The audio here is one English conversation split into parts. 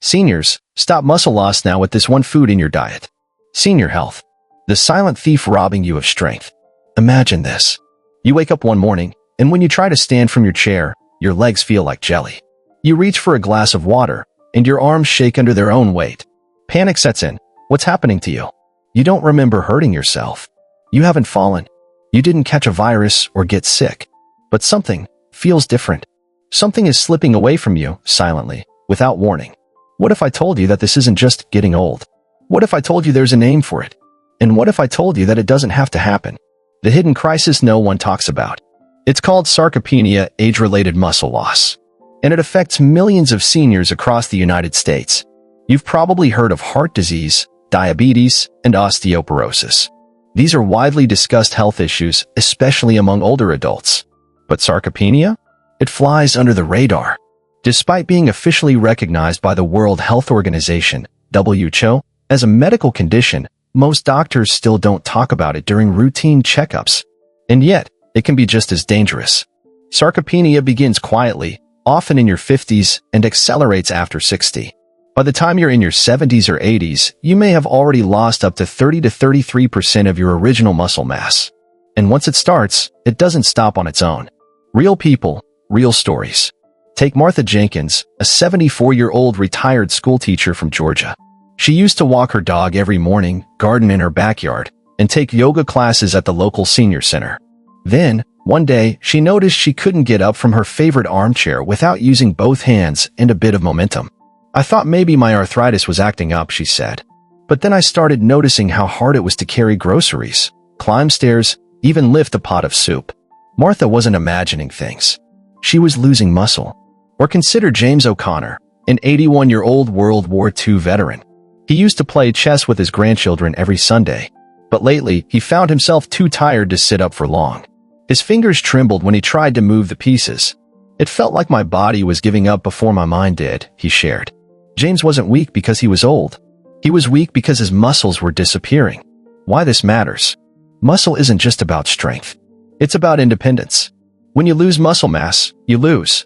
Seniors, stop muscle loss now with this one food in your diet. Senior Health, the silent thief robbing you of strength. Imagine this. You wake up one morning, and when you try to stand from your chair, your legs feel like jelly. You reach for a glass of water, and your arms shake under their own weight. Panic sets in. What's happening to you? You don't remember hurting yourself. You haven't fallen. You didn't catch a virus or get sick. But something feels different. Something is slipping away from you, silently, without warning. What if I told you that this isn't just getting old? What if I told you there's a name for it? And what if I told you that it doesn't have to happen? The hidden crisis no one talks about. It's called sarcopenia, age-related muscle loss. And it affects millions of seniors across the United States. You've probably heard of heart disease, diabetes, and osteoporosis. These are widely discussed health issues, especially among older adults. But sarcopenia? It flies under the radar. Despite being officially recognized by the World Health Organization, WHO, as a medical condition, most doctors still don't talk about it during routine checkups. And yet, it can be just as dangerous. Sarcopenia begins quietly, often in your 50s, and accelerates after 60. By the time you're in your 70s or 80s, you may have already lost up to 30 to 33% of your original muscle mass. And once it starts, it doesn't stop on its own. Real people, real stories. Take Martha Jenkins, a 74-year-old retired schoolteacher from Georgia. She used to walk her dog every morning, garden in her backyard, and take yoga classes at the local senior center. Then, one day, she noticed she couldn't get up from her favorite armchair without using both hands and a bit of momentum. I thought maybe my arthritis was acting up, she said. But then I started noticing how hard it was to carry groceries, climb stairs, even lift a pot of soup. Martha wasn't imagining things. She was losing muscle. Or consider James O'Connor, an 81-year-old World War II veteran. He used to play chess with his grandchildren every Sunday. But lately, he found himself too tired to sit up for long. His fingers trembled when he tried to move the pieces. It felt like my body was giving up before my mind did, he shared. James wasn't weak because he was old. He was weak because his muscles were disappearing. Why this matters? Muscle isn't just about strength. It's about independence. When you lose muscle mass, you lose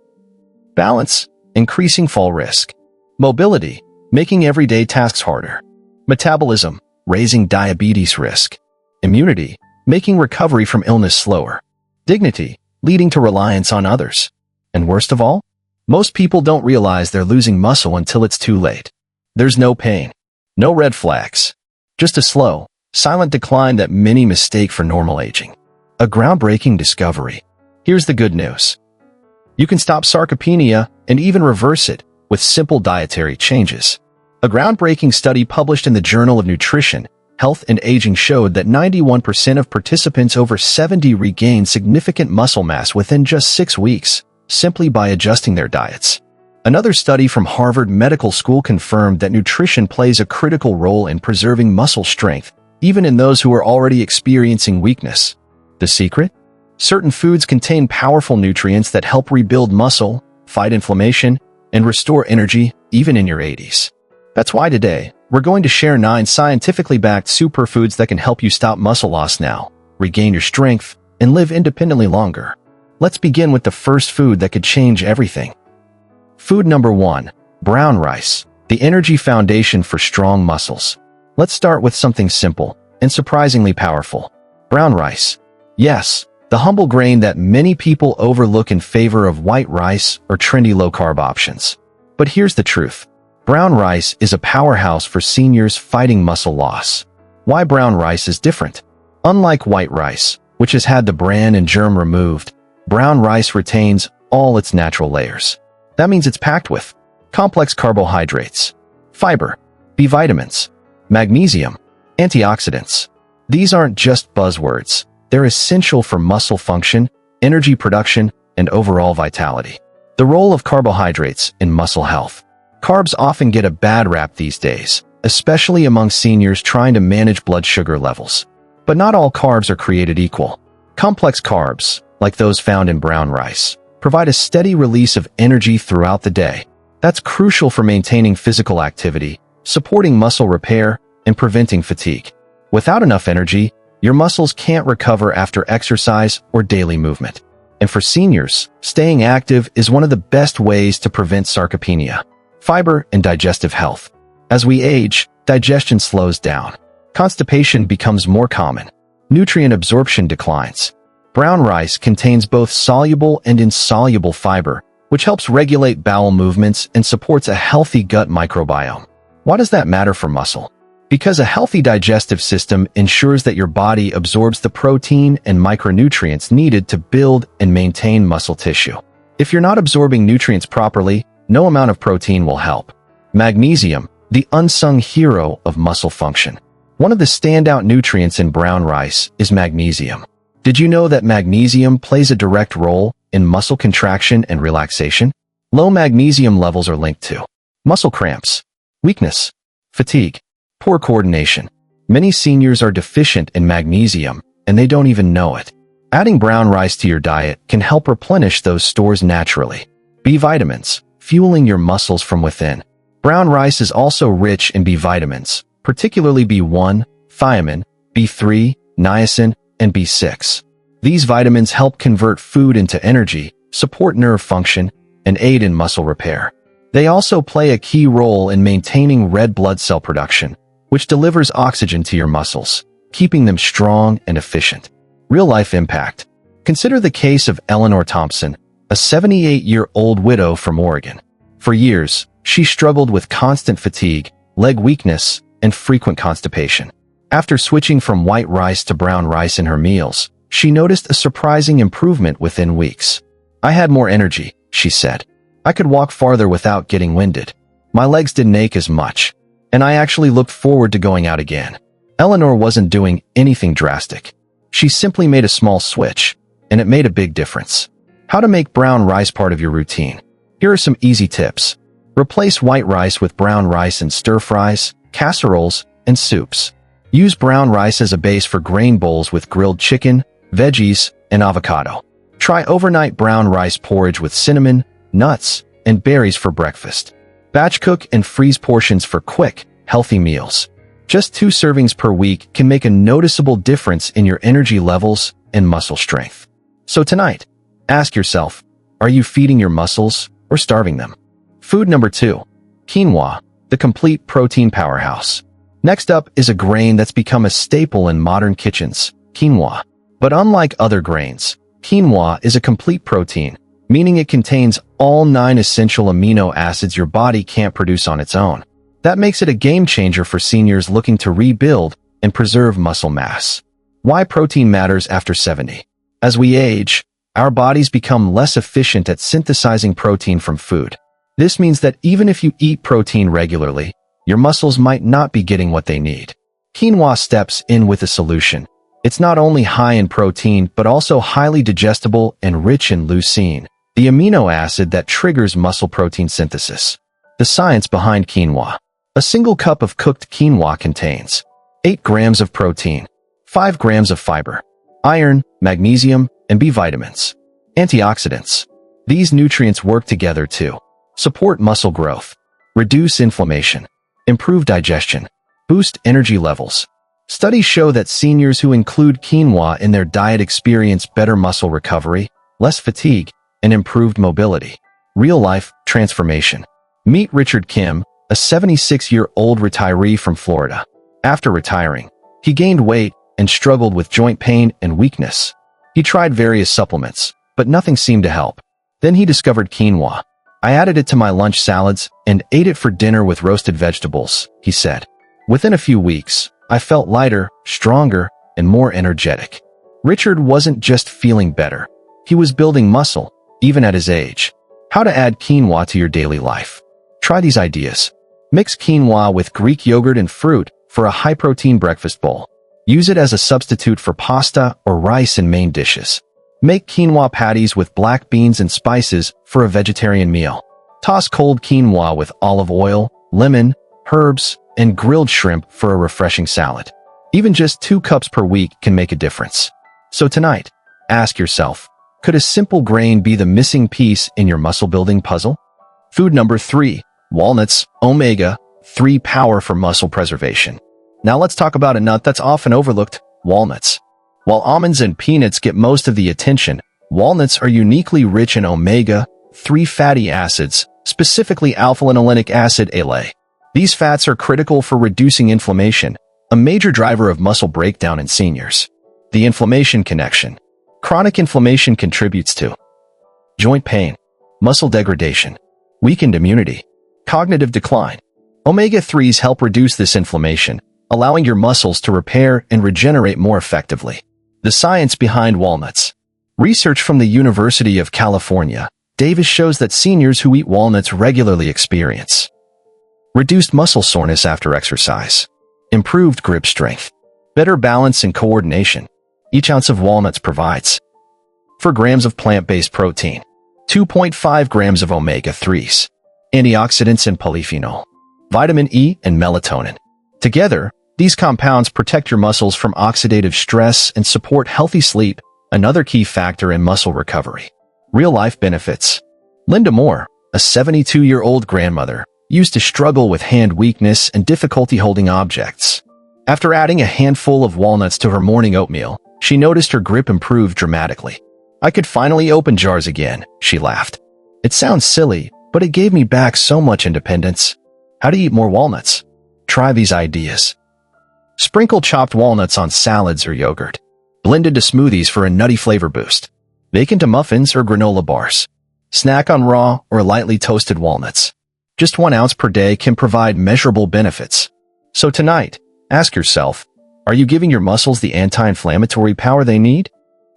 balance, increasing fall risk. Mobility, making everyday tasks harder. Metabolism, raising diabetes risk. Immunity, making recovery from illness slower. Dignity, leading to reliance on others. And worst of all, most people don't realize they're losing muscle until it's too late. There's no pain, no red flags, just a slow, silent decline that many mistake for normal aging. A groundbreaking discovery. Here's the good news. You can stop sarcopenia and even reverse it with simple dietary changes. A groundbreaking study published in the Journal of Nutrition, Health and Aging showed that 91% of participants over 70 regained significant muscle mass within just 6 weeks, simply by adjusting their diets. Another study from Harvard Medical School confirmed that nutrition plays a critical role in preserving muscle strength, even in those who are already experiencing weakness. The secret? Certain foods contain powerful nutrients that help rebuild muscle, fight inflammation, and restore energy even in your 80s. That's why today, we're going to share 9 scientifically backed superfoods that can help you stop muscle loss now, regain your strength, and live independently longer. Let's begin with the first food that could change everything. Food number 1, brown rice, the energy foundation for strong muscles. Let's start with something simple and surprisingly powerful. Brown rice. Yes, the humble grain that many people overlook in favor of white rice or trendy low-carb options. But here's the truth. Brown rice is a powerhouse for seniors fighting muscle loss. Why brown rice is different? Unlike white rice, which has had the bran and germ removed, brown rice retains all its natural layers. That means it's packed with complex carbohydrates, fiber, B vitamins, magnesium, antioxidants. These aren't just buzzwords. They're essential for muscle function, energy production, and overall vitality. The role of carbohydrates in muscle health. Carbs often get a bad rap these days, especially among seniors trying to manage blood sugar levels. But not all carbs are created equal. Complex carbs, like those found in brown rice, provide a steady release of energy throughout the day. That's crucial for maintaining physical activity, supporting muscle repair, and preventing fatigue. Without enough energy, your muscles can't recover after exercise or daily movement. And for seniors, staying active is one of the best ways to prevent sarcopenia. Fiber and digestive health. As we age, digestion slows down. Constipation becomes more common. Nutrient absorption declines. Brown rice contains both soluble and insoluble fiber, which helps regulate bowel movements and supports a healthy gut microbiome. Why does that matter for muscle? Because a healthy digestive system ensures that your body absorbs the protein and micronutrients needed to build and maintain muscle tissue. If you're not absorbing nutrients properly, no amount of protein will help. Magnesium, the unsung hero of muscle function. One of the standout nutrients in brown rice is magnesium. Did you know that magnesium plays a direct role in muscle contraction and relaxation? Low magnesium levels are linked to muscle cramps, weakness, fatigue, poor coordination. Many seniors are deficient in magnesium, and they don't even know it. Adding brown rice to your diet can help replenish those stores naturally. B vitamins, fueling your muscles from within. Brown rice is also rich in B vitamins, particularly B1, thiamine, B3, niacin, and B6. These vitamins help convert food into energy, support nerve function, and aid in muscle repair. They also play a key role in maintaining red blood cell production, which delivers oxygen to your muscles, keeping them strong and efficient. Real-life impact. Consider the case of Eleanor Thompson, a 78-year-old widow from Oregon. For years, she struggled with constant fatigue, leg weakness, and frequent constipation. After switching from white rice to brown rice in her meals, she noticed a surprising improvement within weeks. "I had more energy," she said. "I could walk farther without getting winded. My legs didn't ache as much, and I actually looked forward to going out again." Eleanor wasn't doing anything drastic. She simply made a small switch, and it made a big difference. How to make brown rice part of your routine. Here are some easy tips. Replace white rice with brown rice in stir-fries, casseroles, and soups. Use brown rice as a base for grain bowls with grilled chicken, veggies, and avocado. Try overnight brown rice porridge with cinnamon, nuts, and berries for breakfast. Batch cook and freeze portions for quick, healthy meals. Just 2 servings per week can make a noticeable difference in your energy levels and muscle strength. So tonight, ask yourself, are you feeding your muscles or starving them? Food number 2. Quinoa, the complete protein powerhouse. Next up is a grain that's become a staple in modern kitchens, quinoa. But unlike other grains, quinoa is a complete protein, meaning it contains all 9 essential amino acids your body can't produce on its own. That makes it a game changer for seniors looking to rebuild and preserve muscle mass. Why protein matters after 70. As we age, our bodies become less efficient at synthesizing protein from food. This means that even if you eat protein regularly, your muscles might not be getting what they need. Quinoa steps in with a solution. It's not only high in protein, but also highly digestible and rich in leucine, the amino acid that triggers muscle protein synthesis. The science behind quinoa. A single cup of cooked quinoa contains 8 grams of protein, 5 grams of fiber, iron, magnesium, and B vitamins. Antioxidants. These nutrients work together to support muscle growth, reduce inflammation, improve digestion, boost energy levels. Studies show that seniors who include quinoa in their diet experience better muscle recovery, less fatigue, and improved mobility. Real-life transformation. Meet Richard Kim, a 76-year-old retiree from Florida. After retiring, he gained weight and struggled with joint pain and weakness. He tried various supplements, but nothing seemed to help. Then he discovered quinoa. "I added it to my lunch salads and ate it for dinner with roasted vegetables," he said. "Within a few weeks, I felt lighter, stronger, and more energetic." Richard wasn't just feeling better. He was building muscle, even at his age. How to add quinoa to your daily life. Try these ideas. Mix quinoa with Greek yogurt and fruit for a high-protein breakfast bowl. Use it as a substitute for pasta or rice in main dishes. Make quinoa patties with black beans and spices for a vegetarian meal. Toss cold quinoa with olive oil, lemon, herbs, and grilled shrimp for a refreshing salad. Even just 2 cups per week can make a difference. So tonight, ask yourself, could a simple grain be the missing piece in your muscle-building puzzle? Food number 3. Walnuts, omega-3 power for muscle preservation. Now let's talk about a nut that's often overlooked, walnuts. While almonds and peanuts get most of the attention, walnuts are uniquely rich in omega-3 fatty acids, specifically alpha-linolenic acid ALA. These fats are critical for reducing inflammation, a major driver of muscle breakdown in seniors. The inflammation connection. Chronic inflammation contributes to joint pain, muscle degradation, weakened immunity, cognitive decline. Omega-3s help reduce this inflammation, allowing your muscles to repair and regenerate more effectively. The science behind walnuts. Research from the University of California, Davis shows that seniors who eat walnuts regularly experience reduced muscle soreness after exercise, improved grip strength, better balance and coordination. Each ounce of walnuts provides 4 grams of plant-based protein, 2.5 grams of omega-3s, antioxidants and polyphenol, vitamin E and melatonin. Together, these compounds protect your muscles from oxidative stress and support healthy sleep, another key factor in muscle recovery. Real-life benefits. Linda Moore, a 72-year-old grandmother, used to struggle with hand weakness and difficulty holding objects. After adding a handful of walnuts to her morning oatmeal, she noticed her grip improved dramatically. "I could finally open jars again," she laughed. "It sounds silly, but it gave me back so much independence." How to eat more walnuts? Try these ideas. Sprinkle chopped walnuts on salads or yogurt. Blend into smoothies for a nutty flavor boost. Bake into muffins or granola bars. Snack on raw or lightly toasted walnuts. Just 1 ounce per day can provide measurable benefits. So tonight, ask yourself, are you giving your muscles the anti-inflammatory power they need?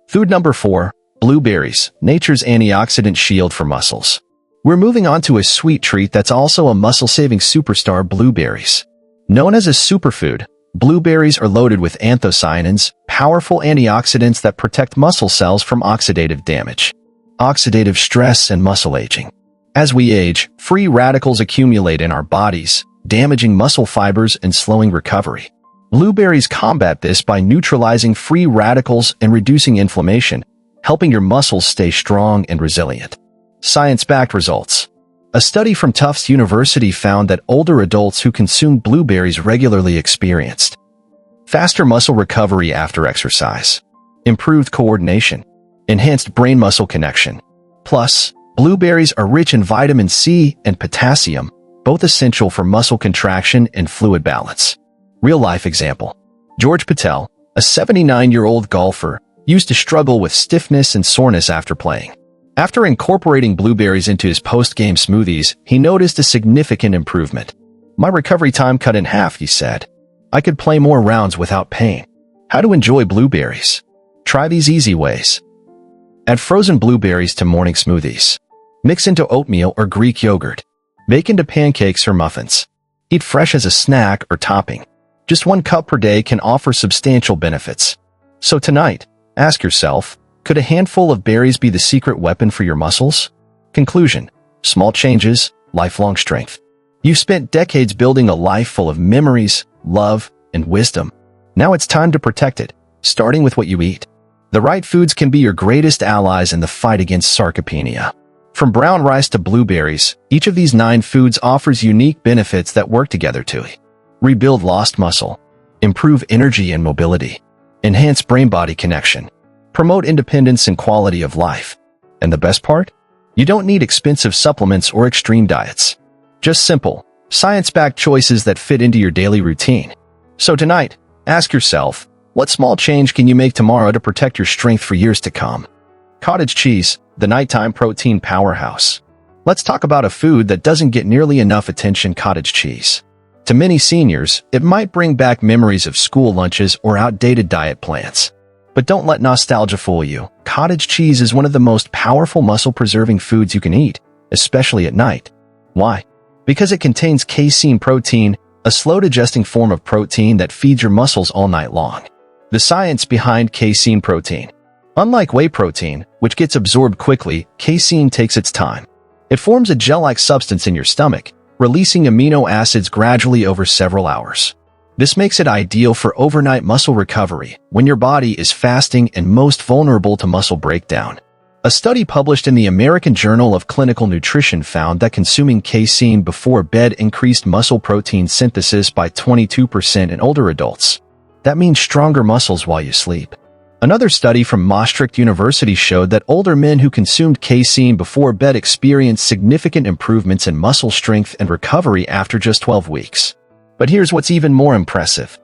Food number 4, blueberries, nature's antioxidant shield for muscles. We're moving on to a sweet treat that's also a muscle-saving superstar, blueberries. Known as a superfood, blueberries are loaded with anthocyanins, powerful antioxidants that protect muscle cells from oxidative damage, oxidative stress, and muscle aging. As we age, free radicals accumulate in our bodies, damaging muscle fibers and slowing recovery. Blueberries combat this by neutralizing free radicals and reducing inflammation, helping your muscles stay strong and resilient. Science-backed results. A study from Tufts University found that older adults who consumed blueberries regularly experienced faster muscle recovery after exercise, improved coordination, enhanced brain-muscle connection. Plus, blueberries are rich in vitamin C and potassium, both essential for muscle contraction and fluid balance. Real-life example. George Patel, a 79-year-old golfer, used to struggle with stiffness and soreness after playing. After incorporating blueberries into his post-game smoothies, he noticed a significant improvement. "My recovery time cut in half," he said. "I could play more rounds without pain." How to enjoy blueberries. Try these easy ways. Add frozen blueberries to morning smoothies. Mix into oatmeal or Greek yogurt. Bake into pancakes or muffins. Eat fresh as a snack or topping. Just 1 cup per day can offer substantial benefits. So tonight, ask yourself, could a handful of berries be the secret weapon for your muscles? Conclusion. Small changes, lifelong strength. You've spent decades building a life full of memories, love, and wisdom. Now it's time to protect it, starting with what you eat. The right foods can be your greatest allies in the fight against sarcopenia. From brown rice to blueberries, each of these 9 foods offers unique benefits that work together to rebuild lost muscle, improve energy and mobility, enhance brain-body connection, promote independence and quality of life. And the best part? You don't need expensive supplements or extreme diets. Just simple, science-backed choices that fit into your daily routine. So tonight, ask yourself, what small change can you make tomorrow to protect your strength for years to come? Cottage cheese, the nighttime protein powerhouse. Let's talk about a food that doesn't get nearly enough attention: cottage cheese. To many seniors, it might bring back memories of school lunches or outdated diet plans. But don't let nostalgia fool you. Cottage cheese is one of the most powerful muscle-preserving foods you can eat, especially at night. Why? Because it contains casein protein, a slow-digesting form of protein that feeds your muscles all night long. The science behind casein protein. Unlike whey protein, which gets absorbed quickly, casein takes its time. It forms a gel-like substance in your stomach, releasing amino acids gradually over several hours. This makes it ideal for overnight muscle recovery when your body is fasting and most vulnerable to muscle breakdown. A study published in the American Journal of Clinical Nutrition found that consuming casein before bed increased muscle protein synthesis by 22% in older adults. That means stronger muscles while you sleep. Another study from Maastricht University showed that older men who consumed casein before bed experienced significant improvements in muscle strength and recovery after just 12 weeks. But here's what's even more impressive.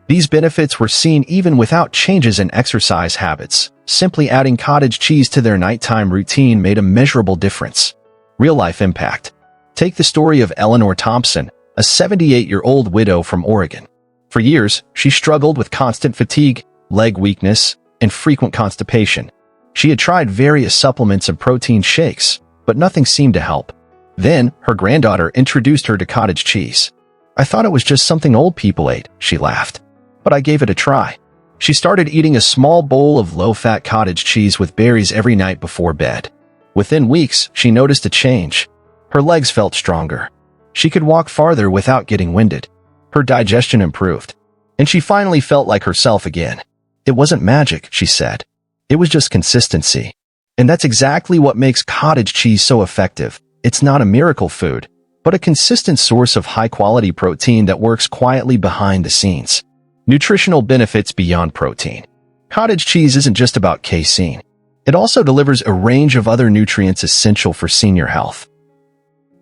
These benefits were seen even without changes in exercise habits. Simply adding cottage cheese to their nighttime routine made a measurable difference. Real-life impact. Take the story of Eleanor Thompson, a 78-year-old widow from Oregon. For years, she struggled with constant fatigue, leg weakness, and frequent constipation. She had tried various supplements and protein shakes, but nothing seemed to help. Then, her granddaughter introduced her to cottage cheese. "I thought it was just something old people ate," she laughed. "But I gave it a try." She started eating a small bowl of low-fat cottage cheese with berries every night before bed. Within weeks, she noticed a change. Her legs felt stronger. She could walk farther without getting winded. Her digestion improved. And she finally felt like herself again. "It wasn't magic," she said. "It was just consistency." And that's exactly what makes cottage cheese so effective. It's not a miracle food, but a consistent source of high-quality protein that works quietly behind the scenes. Nutritional benefits beyond protein. Cottage cheese isn't just about casein. It also delivers a range of other nutrients essential for senior health.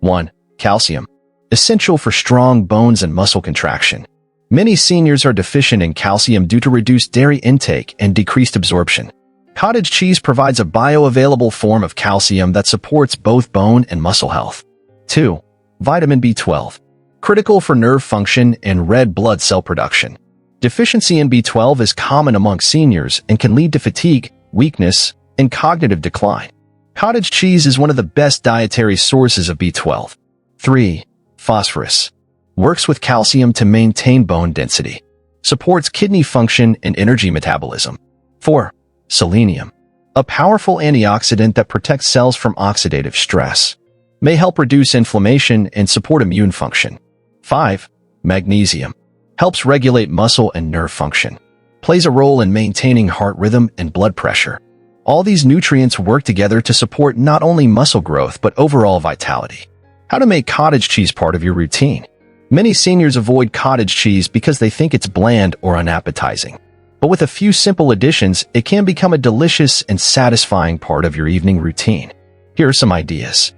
1. Calcium. Essential for strong bones and muscle contraction. Many seniors are deficient in calcium due to reduced dairy intake and decreased absorption. Cottage cheese provides a bioavailable form of calcium that supports both bone and muscle health. 2. Vitamin B12. Critical for nerve function and red blood cell production. Deficiency in B12 is common among seniors and can lead to fatigue, weakness, and cognitive decline. Cottage cheese is one of the best dietary sources of B12. 3. Phosphorus. Works with calcium to maintain bone density. Supports kidney function and energy metabolism. 4. Selenium. A powerful antioxidant that protects cells from oxidative stress. May help reduce inflammation and support immune function. 5. Magnesium. Helps regulate muscle and nerve function. Plays a role in maintaining heart rhythm and blood pressure. All these nutrients work together to support not only muscle growth but overall vitality. How to make cottage cheese part of your routine. Many seniors avoid cottage cheese because they think it's bland or unappetizing. But with a few simple additions, it can become a delicious and satisfying part of your evening routine. Here are some ideas.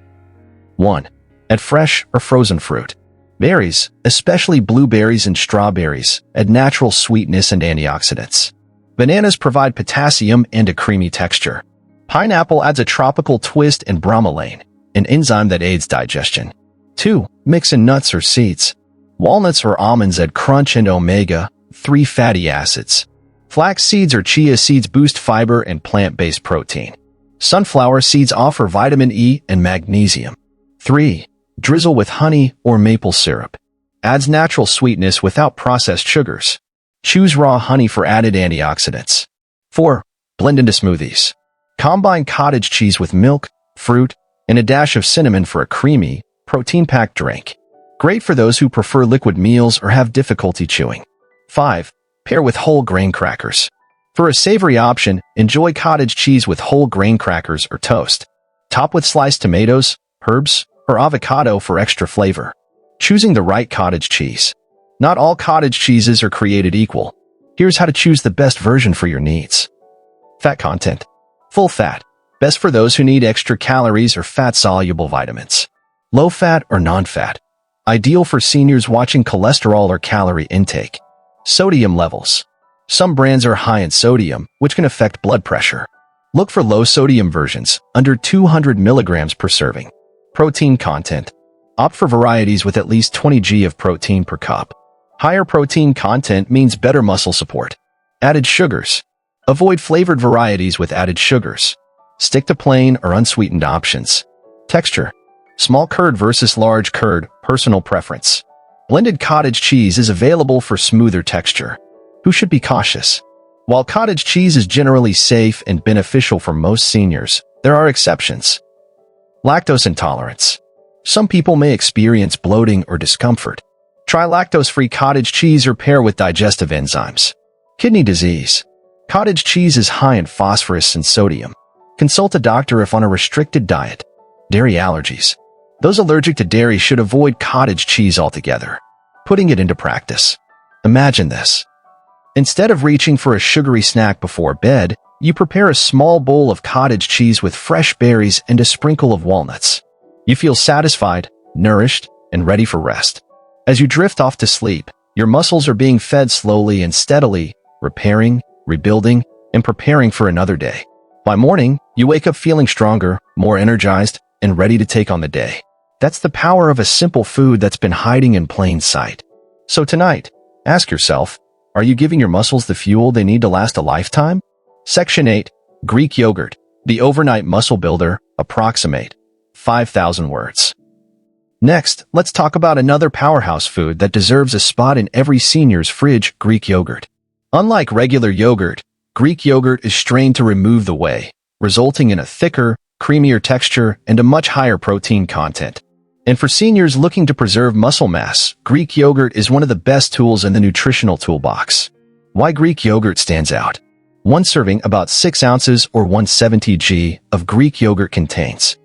1. Add fresh or frozen fruit. Berries, especially blueberries and strawberries, add natural sweetness and antioxidants. Bananas provide potassium and a creamy texture. Pineapple adds a tropical twist and bromelain, an enzyme that aids digestion. 2. Mix in nuts or seeds. Walnuts or almonds add crunch and omega-3 fatty acids. Flax seeds or chia seeds boost fiber and plant-based protein. Sunflower seeds offer vitamin E and magnesium. 3. Drizzle with honey or maple syrup. Adds natural sweetness without processed sugars. Choose raw honey for added antioxidants. 4. Blend into smoothies. Combine cottage cheese with milk, fruit, and a dash of cinnamon for a creamy, protein-packed drink. Great for those who prefer liquid meals or have difficulty chewing. 5. Pair with whole grain crackers. For a savory option, enjoy cottage cheese with whole grain crackers or toast. Top with sliced tomatoes, herbs, or avocado for extra flavor. Choosing the right cottage cheese. Not all cottage cheeses are created equal. Here's how to choose the best version for your needs. Fat content. Full fat. Best for those who need extra calories or fat-soluble vitamins. Low fat or non-fat. Ideal for seniors watching cholesterol or calorie intake. Sodium levels. Some brands are high in sodium, which can affect blood pressure. Look for low-sodium versions, under 200 milligrams per serving. Protein content. Opt for varieties with at least 20 g of protein per cup. Higher protein content means better muscle support. Added sugars. Avoid flavored varieties with added sugars. Stick to plain or unsweetened options. Texture. Small curd versus large curd, personal preference. Blended cottage cheese is available for smoother texture. Who should be cautious? While cottage cheese is generally safe and beneficial for most seniors, there are exceptions. Lactose intolerance. Some people may experience bloating or discomfort. Try lactose-free cottage cheese or pair with digestive enzymes. Kidney disease. Cottage cheese is high in phosphorus and sodium. Consult a doctor if on a restricted diet. Dairy allergies. Those allergic to dairy should avoid cottage cheese altogether. Putting it into practice. Imagine this. Instead of reaching for a sugary snack before bed, you prepare a small bowl of cottage cheese with fresh berries and a sprinkle of walnuts. You feel satisfied, nourished, and ready for rest. As you drift off to sleep, your muscles are being fed slowly and steadily, repairing, rebuilding, and preparing for another day. By morning, you wake up feeling stronger, more energized, and ready to take on the day. That's the power of a simple food that's been hiding in plain sight. So tonight, ask yourself, are you giving your muscles the fuel they need to last a lifetime? Section 8. Greek yogurt, the overnight muscle builder, approximate 5,000 words. Next, let's talk about another powerhouse food that deserves a spot in every senior's fridge, Greek yogurt. Unlike regular yogurt, Greek yogurt is strained to remove the whey, resulting in a thicker, creamier texture and a much higher protein content. And for seniors looking to preserve muscle mass, Greek yogurt is one of the best tools in the nutritional toolbox. Why Greek yogurt stands out? One serving, about 6 ounces or 170 g of Greek yogurt, contains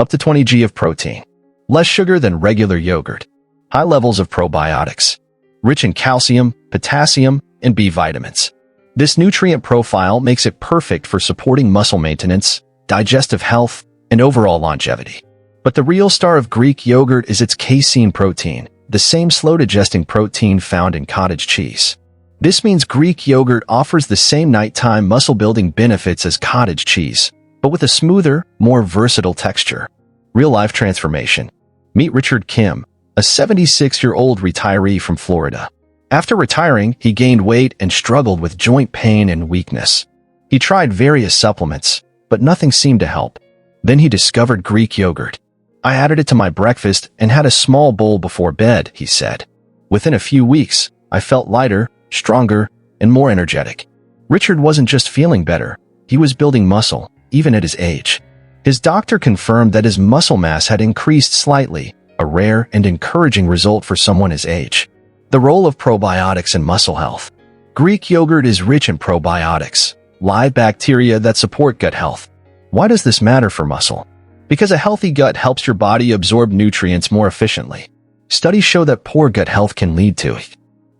up to 20 g of protein, less sugar than regular yogurt, high levels of probiotics, rich in calcium, potassium, and B vitamins. This nutrient profile makes it perfect for supporting muscle maintenance, digestive health, and overall longevity. But the real star of Greek yogurt is its casein protein, the same slow-digesting protein found in cottage cheese. This means Greek yogurt offers the same nighttime muscle-building benefits as cottage cheese, but with a smoother, more versatile texture. Real-life transformation. Meet Richard Kim, a 76-year-old retiree from Florida. After retiring, he gained weight and struggled with joint pain and weakness. He tried various supplements, but nothing seemed to help. Then he discovered Greek yogurt. I added it to my breakfast and had a small bowl before bed, he said. Within a few weeks, I felt lighter, stronger, and more energetic. Richard wasn't just feeling better, he was building muscle, even at his age. His doctor confirmed that his muscle mass had increased slightly, a rare and encouraging result for someone his age. The role of probiotics in muscle health. Greek yogurt is rich in probiotics, live bacteria that support gut health. Why does this matter for muscle? Because a healthy gut helps your body absorb nutrients more efficiently. Studies show that poor gut health can lead to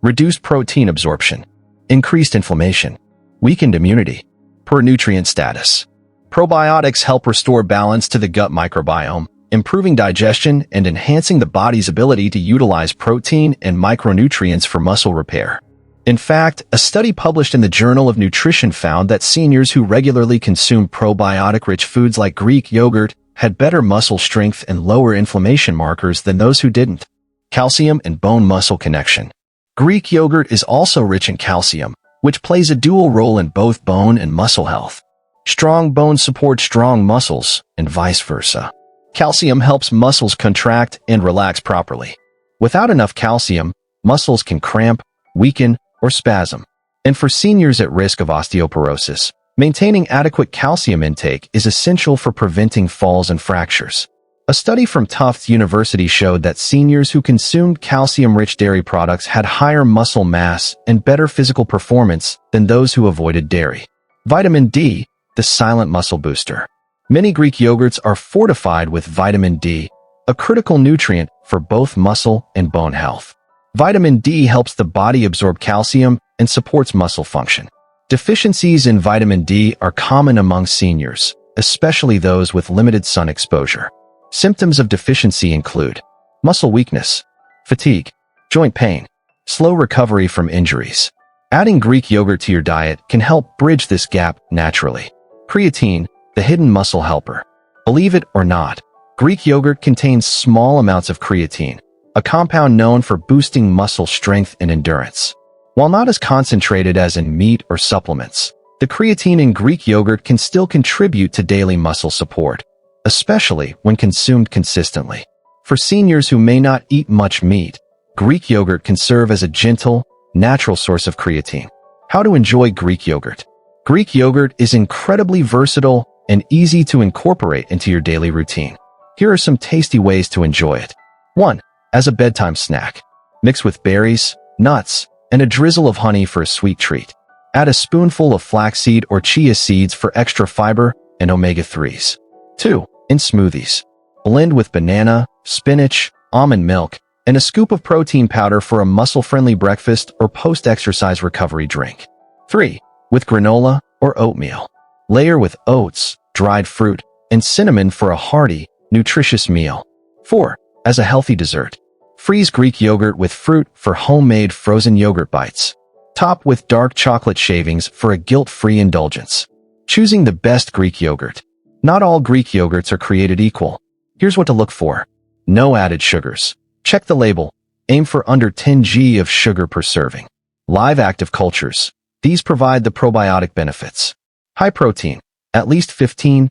reduced protein absorption, increased inflammation, weakened immunity, poor nutrient status. Probiotics help restore balance to the gut microbiome, improving digestion and enhancing the body's ability to utilize protein and micronutrients for muscle repair. In fact, a study published in the Journal of Nutrition found that seniors who regularly consume probiotic-rich foods like Greek yogurt had better muscle strength and lower inflammation markers than those who didn't. Calcium and bone-muscle connection. Greek yogurt is also rich in calcium, which plays a dual role in both bone and muscle health. Strong bones support strong muscles, and vice versa. Calcium helps muscles contract and relax properly. Without enough calcium, muscles can cramp, weaken, or spasm. And for seniors at risk of osteoporosis, maintaining adequate calcium intake is essential for preventing falls and fractures. A study from Tufts University showed that seniors who consumed calcium-rich dairy products had higher muscle mass and better physical performance than those who avoided dairy. Vitamin D, the silent muscle booster. Many Greek yogurts are fortified with vitamin D, a critical nutrient for both muscle and bone health. Vitamin D helps the body absorb calcium and supports muscle function. Deficiencies in vitamin D are common among seniors, especially those with limited sun exposure. Symptoms of deficiency include muscle weakness, fatigue, joint pain, slow recovery from injuries. Adding Greek yogurt to your diet can help bridge this gap naturally. Creatine, the hidden muscle helper. Believe it or not, Greek yogurt contains small amounts of creatine, a compound known for boosting muscle strength and endurance. While not as concentrated as in meat or supplements, the creatine in Greek yogurt can still contribute to daily muscle support, especially when consumed consistently. For seniors who may not eat much meat, Greek yogurt can serve as a gentle, natural source of creatine. How to enjoy Greek yogurt. Greek yogurt is incredibly versatile and easy to incorporate into your daily routine. Here are some tasty ways to enjoy it. 1. As a bedtime snack. Mix with berries, nuts, and a drizzle of honey for a sweet treat. Add a spoonful of flaxseed or chia seeds for extra fiber and omega-3s. 2. In smoothies. Blend with banana, spinach, almond milk, and a scoop of protein powder for a muscle-friendly breakfast or post-exercise recovery drink. 3. With granola or oatmeal. Layer with oats, dried fruit, and cinnamon for a hearty, nutritious meal. 4. As a healthy dessert. Freeze Greek yogurt with fruit for homemade frozen yogurt bites. Top with dark chocolate shavings for a guilt-free indulgence. Choosing the best Greek yogurt. Not all Greek yogurts are created equal. Here's what to look for. No added sugars. Check the label. Aim for under 10 g of sugar per serving. Live active cultures. These provide the probiotic benefits. High protein. At least 15-20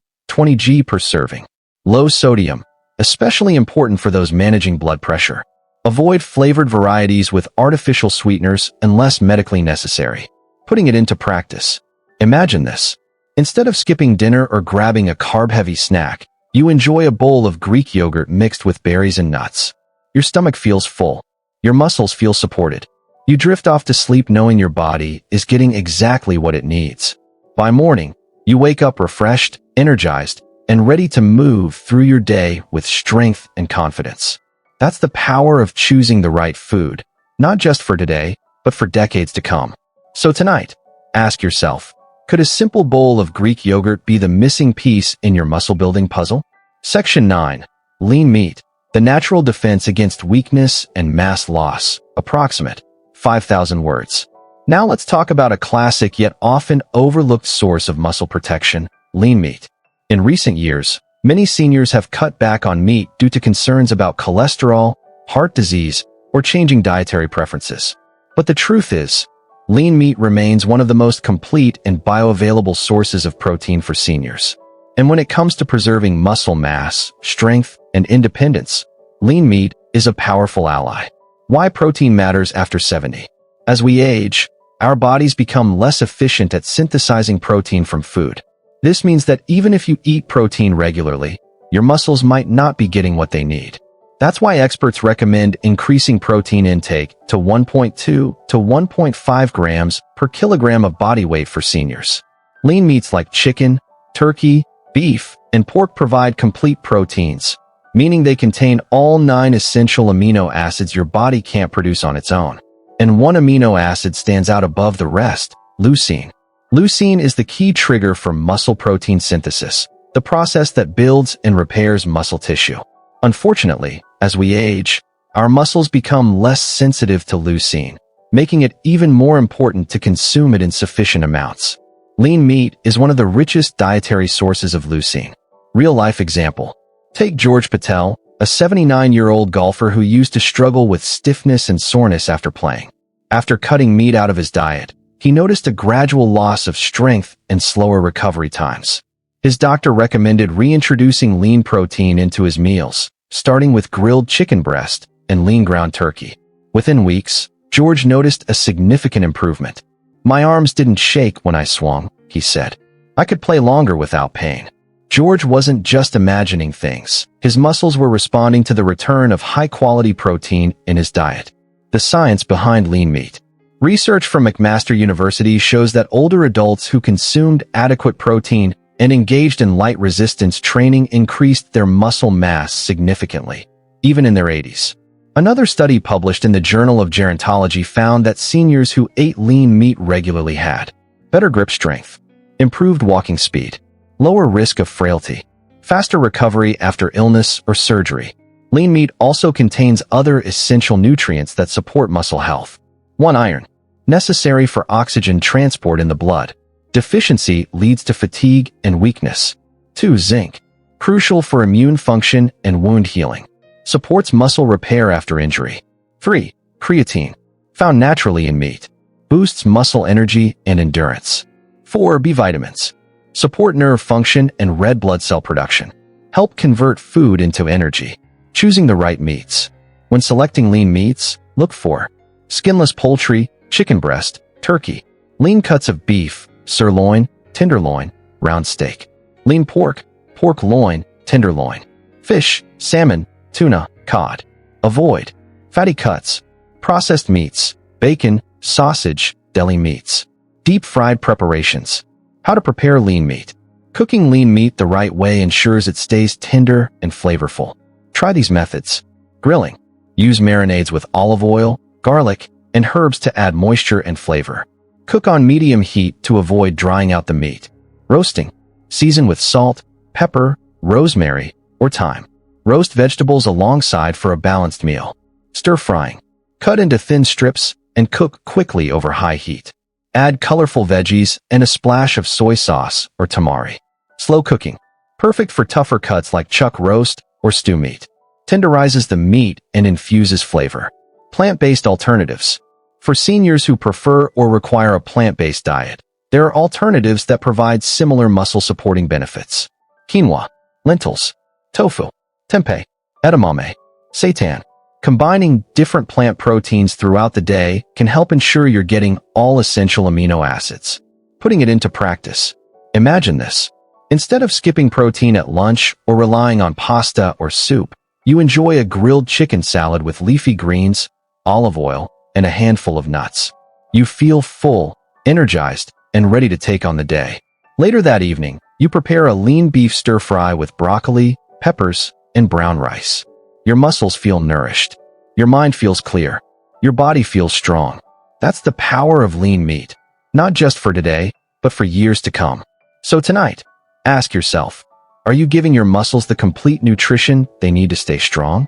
g per serving. Low sodium. Especially important for those managing blood pressure. Avoid flavored varieties with artificial sweeteners unless medically necessary. Putting it into practice. Imagine this. Instead of skipping dinner or grabbing a carb-heavy snack, you enjoy a bowl of Greek yogurt mixed with berries and nuts. Your stomach feels full. Your muscles feel supported. You drift off to sleep knowing your body is getting exactly what it needs. By morning, you wake up refreshed, energized, and ready to move through your day with strength and confidence. That's the power of choosing the right food, not just for today, but for decades to come. So tonight, ask yourself, could a simple bowl of Greek yogurt be the missing piece in your muscle-building puzzle? Section 9. Lean meat. The natural defense against weakness and mass loss. Approximate. 5,000 words. Now let's talk about a classic yet often overlooked source of muscle protection, lean meat. In recent years, many seniors have cut back on meat due to concerns about cholesterol, heart disease, or changing dietary preferences. But the truth is, lean meat remains one of the most complete and bioavailable sources of protein for seniors. And when it comes to preserving muscle mass, strength, and independence, lean meat is a powerful ally. Why protein matters after 70? As we age, our bodies become less efficient at synthesizing protein from food. This means that even if you eat protein regularly, your muscles might not be getting what they need. That's why experts recommend increasing protein intake to 1.2 to 1.5 grams per kilogram of body weight for seniors. Lean meats like chicken, turkey, beef, and pork provide complete proteins, meaning they contain all 9 essential amino acids your body can't produce on its own. And one amino acid stands out above the rest, leucine. Leucine is the key trigger for muscle protein synthesis, the process that builds and repairs muscle tissue. Unfortunately, as we age, our muscles become less sensitive to leucine, making it even more important to consume it in sufficient amounts. Lean meat is one of the richest dietary sources of leucine. Real-life example. Take George Patel, a 79-year-old golfer who used to struggle with stiffness and soreness after playing. After cutting meat out of his diet, he noticed a gradual loss of strength and slower recovery times. His doctor recommended reintroducing lean protein into his meals, starting with grilled chicken breast and lean ground turkey. Within weeks, George noticed a significant improvement. "My arms didn't shake when I swung," he said. "I could play longer without pain." George wasn't just imagining things. His muscles were responding to the return of high-quality protein in his diet. The science behind lean meat. Research from McMaster University shows that older adults who consumed adequate protein and engaged in light resistance training increased their muscle mass significantly, even in their 80s. Another study published in the Journal of Gerontology found that seniors who ate lean meat regularly had better grip strength, improved walking speed, lower risk of frailty, faster recovery after illness or surgery. Lean meat also contains other essential nutrients that support muscle health. 1. Iron, necessary for oxygen transport in the blood. Deficiency leads to fatigue and weakness. 2. Zinc, crucial for immune function and wound healing. Supports muscle repair after injury. 3. Creatine, found naturally in meat. Boosts muscle energy and endurance. 4. B vitamins, support nerve function and red blood cell production. Help convert food into energy. Choosing the right meats. When selecting lean meats, look for skinless poultry, chicken breast, turkey, lean cuts of beef, sirloin, tenderloin, round steak, lean pork, pork loin, tenderloin, fish, salmon, tuna, cod. Avoid fatty cuts, processed meats, bacon, sausage, deli meats. Deep-fried preparations. How to prepare lean meat. Cooking lean meat the right way ensures it stays tender and flavorful. Try these methods. Grilling. Use marinades with olive oil, garlic, and herbs to add moisture and flavor. Cook on medium heat to avoid drying out the meat. Roasting. Season with salt, pepper, rosemary, or thyme. Roast vegetables alongside for a balanced meal. Stir-frying. Cut into thin strips and cook quickly over high heat. Add colorful veggies and a splash of soy sauce or tamari. Slow cooking. Perfect for tougher cuts like chuck roast or stew meat. Tenderizes the meat and infuses flavor. Plant-based alternatives. For seniors who prefer or require a plant-based diet, there are alternatives that provide similar muscle-supporting benefits. Quinoa, lentils, tofu, tempeh, edamame, seitan. Combining different plant proteins throughout the day can help ensure you're getting all essential amino acids. Putting it into practice. Imagine this. Instead of skipping protein at lunch or relying on pasta or soup, you enjoy a grilled chicken salad with leafy greens, olive oil, and a handful of nuts. You feel full, energized, and ready to take on the day. Later that evening, you prepare a lean beef stir-fry with broccoli, peppers, and brown rice. Your muscles feel nourished. Your mind feels clear. Your body feels strong. That's the power of lean meat, not just for today, but for years to come. So tonight, ask yourself, are you giving your muscles the complete nutrition they need to stay strong?